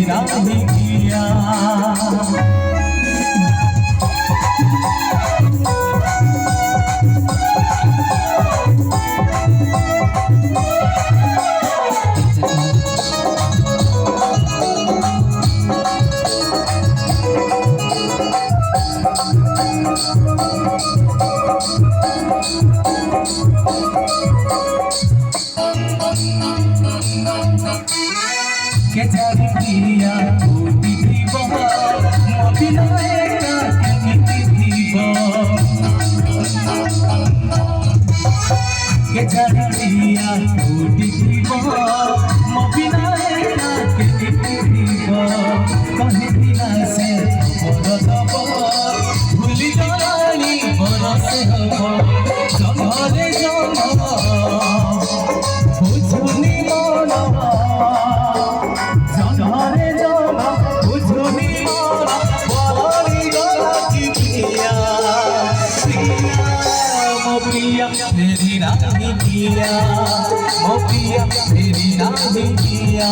नहीं किया के जारी किया होती थी बहुत मोबिलाए का कहती थी के जारी किया होती थी बहुत मोबिलाए का कहती थी कहे दिला से बरत भूली जानी बरस हो जमरे जम बुझुनी मनवा जमरे जम बुझुनी मनवा बड़ी गला की पिया मो पिया तेरी नहीं किया मो पिया तेरी नहीं किया